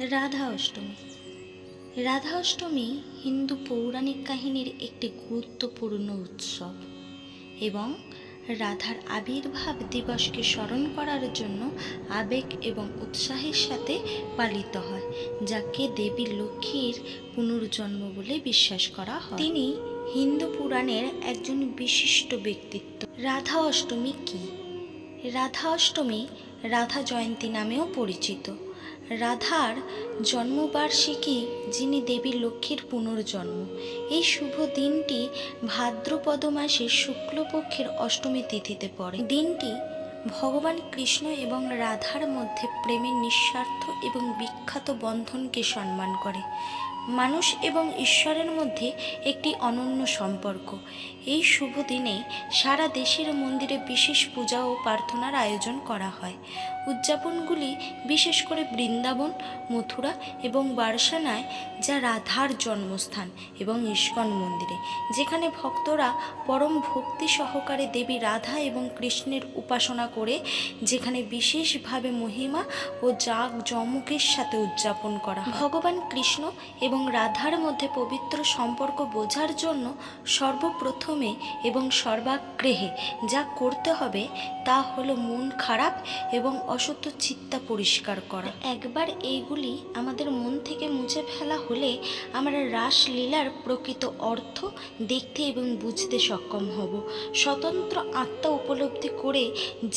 রাধা অষ্টমী। রাধা অষ্টমী হিন্দু পৌরাণিক কাহিনীর একটি গুরুত্বপূর্ণ উৎসব এবং রাধার আবির্ভাব দিবসকে স্মরণ করার জন্য আবেগ এবং উৎসাহের সাথে পালিত হয়, যাকে দেবী লক্ষ্মীর পুনর্জন্ম বলে বিশ্বাস করা হয়। তিনি হিন্দু পুরাণের একজন বিশিষ্ট ব্যক্তিত্ব। রাধা অষ্টমী কী? রাধা অষ্টমী রাধা জয়ন্তী নামেও পরিচিত। রাধার জন্মবার্ষিকী, যিনি দেবী লক্ষ্মীর পুনর্জন্ম। এই শুভ দিনটি ভাদ্রপদ মাসের শুক্লপক্ষের অষ্টমী তিথিতে পড়ে। দিনটি ভগবান কৃষ্ণ এবং রাধার মধ্যে প্রেমের নিঃস্বার্থ এবং বিখ্যাত বন্ধনকে সম্মান করে। মানুষ এবং ঈশ্বরের মধ্যে একটি অনন্য সম্পর্ক। এই শুভ দিনে সারা দেশের মন্দিরে বিশেষ পূজা ও প্রার্থনার আয়োজন করা হয়। উদযাপনগুলি বিশেষ করে বৃন্দাবন, মথুরা এবং বারসানায়, যা রাধার জন্মস্থান, এবং ইস্কন মন্দিরে, যেখানে ভক্তরা পরম ভক্তি সহকারে দেবী রাধা এবং কৃষ্ণের উপাসনা করে, যেখানে বিশেষভাবে মহিমা ও জাঁকজমকের সাথে উদযাপন করা হয়। ভগবান কৃষ্ণ এবং রাধার মধ্যে পবিত্র সম্পর্ক বোঝার জন্য সর্বপ্রথমে এবং সর্বাগ্রেহে যা করতে হবে তা হলো মন খারাপ এবং অশুদ্ধ চিত্তা পরিষ্কার করা। একবার এইগুলি আমাদের মন থেকে মুছে ফেলা হলে আমরা রাসলীলার প্রকৃত অর্থ দেখতে এবং বুঝতে সক্ষম হব। স্বতন্ত্র আত্মা উপলব্ধি করে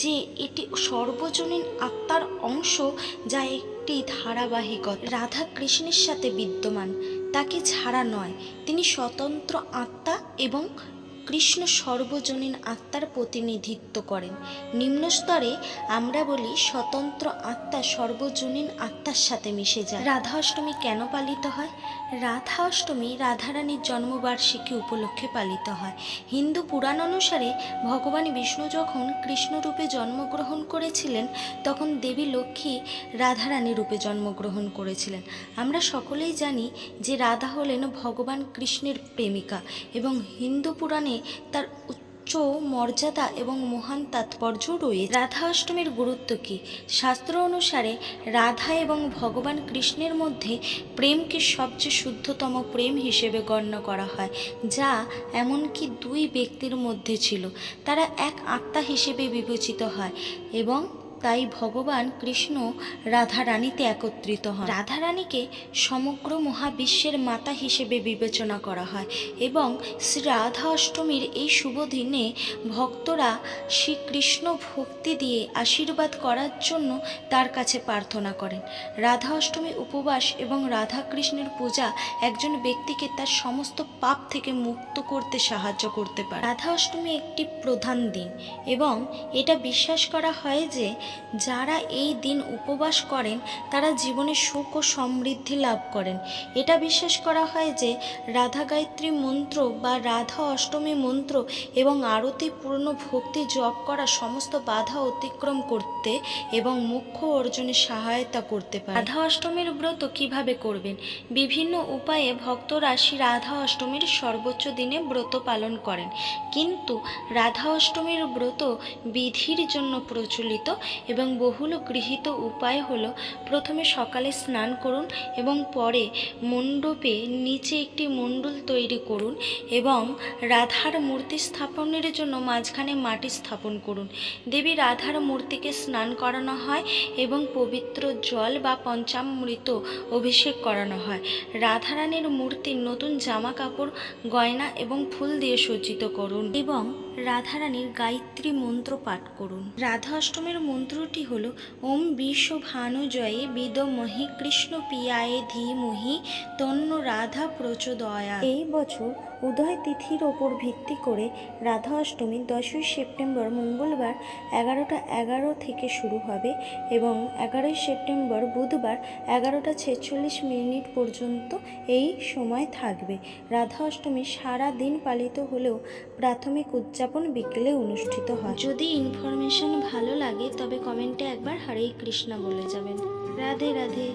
যে এটি সর্বজনীন আত্মার অংশ, যা একটি ধারাবাহিকতা রাধা কৃষ্ণের সাথে বিদ্যমান, তাকে ছাড়া নয়। তিনি স্বতন্ত্র আত্মা এবং কৃষ্ণ সর্বজনীন আত্মার প্রতিনিধিত্ব করেন। নিম্ন স্তরে আমরা বলি স্বতন্ত্র আত্মা সর্বজনীন আত্মার সাথে মিশে যায়। রাধা অষ্টমী কেন পালিত হয়? রাধা অষ্টমী রাধারানীর জন্মবার্ষিকী উপলক্ষে পালিত হয়। হিন্দু পুরাণ অনুসারে ভগবান বিষ্ণু যখন কৃষ্ণরূপে জন্মগ্রহণ করেছিলেন, তখন দেবী লক্ষ্মী রাধারানী রূপে জন্মগ্রহণ করেছিলেন। আমরা সকলেই জানি যে রাধা হলেন ভগবান কৃষ্ণের প্রেমিকা এবং হিন্দু পুরাণে তার উচ্চ মর্যাদা এবং মহান তাৎপর্য রয়েছে। রাধা অষ্টমীর গুরুত্ব কী? শাস্ত্র অনুসারে রাধা এবং ভগবান কৃষ্ণের মধ্যে প্রেমকে সবচেয়ে শুদ্ধতম প্রেম হিসেবে গণ্য করা হয়, যা এমনকি দুই ব্যক্তির মধ্যে ছিল। তারা এক আত্মা হিসেবে বিবেচিত হয় এবং তাই ভগবান কৃষ্ণ রাধারানীতে একত্রিত হন। রাধারানীকে সমগ্র মহাবিশ্বের মাতা হিসেবে বিবেচনা করা হয় এবং শ্রী রাধা অষ্টমীর এই শুভ দিনে ভক্তরা শ্রীকৃষ্ণ ভক্তি দিয়ে আশীর্বাদ করার জন্য তার কাছে প্রার্থনা করেন। রাধা অষ্টমী উপবাস এবং রাধা কৃষ্ণের পূজা একজন ব্যক্তিকে তার সমস্ত পাপ থেকে মুক্ত করতে সাহায্য করতে পারে। রাধা অষ্টমী একটি প্রধান দিন এবং এটা বিশ্বাস করা হয় যে যারা এই দিন উপবাস করেন তারা জীবনে সুখ ও সমৃদ্ধি লাভ করেন। এটা বিশ্বাস করা হয় যে রাধা গায়ত্রী মন্ত্র বা রাধা অষ্টমী মন্ত্র এবং আরতি পূর্ণ ভক্তি জপ করা সমস্ত বাধা অতিক্রম করতে এবং মোক্ষ অর্জনে সহায়তা করতে পারে। রাধা অষ্টমীর ব্রত কিভাবে করবেন? বিভিন্ন উপায়ে ভক্তরা শ্রী রাধা অষ্টমীর সর্বোচ্চ দিনে ব্রত পালন করেন, কিন্তু রাধা অষ্টমীর ব্রত বিধির জন্য প্রচলিত এবং বহুল গৃহীত উপায় হলো, প্রথমে সকালে স্নান করুন এবং পরে মণ্ডপে নিচে একটি মণ্ডল তৈরি করুন এবং রাধার মূর্তি স্থাপনের জন্য মাঝখানে মাটি স্থাপন করুন। দেবী রাধার মূর্তিকে স্নান করানো হয় এবং পবিত্র জল বা পঞ্চামৃত অভিষেক করানো হয়। রাধারানীর মূর্তির নতুন জামা কাপড়, গয়না এবং ফুল দিয়ে সজ্জিত করুন এবং রাধারানীর গায়ত্রী মন্ত্র পাঠ করুন। রাধা অষ্টমীর মন্ত্রটি হল ওম বিশ্বভানুজয়ে বিদমহি কৃষ্ণ প্রিয়ায়ে ধীমহি তন্ন রাধা প্রচোদয়াৎ। এই বছর উদয় তিথির ওপর ভিত্তি করে রাধা অষ্টমী 10ই সেপ্টেম্বর মঙ্গলবার 11টা 11 থেকে শুরু হবে এবং 11ই সেপ্টেম্বর বুধবার 11টা 46 পর্যন্ত এই সময় থাকবে। রাধা অষ্টমী সারা দিন পালিত হলেও প্রাথমিক উদযাপন বিকেলে অনুষ্ঠিত হয়। যদি ইনফরমেশন ভালো লাগে তবে কমেন্টে একবার হরে কৃষ্ণ বলে যাবেন। রাধে রাধে।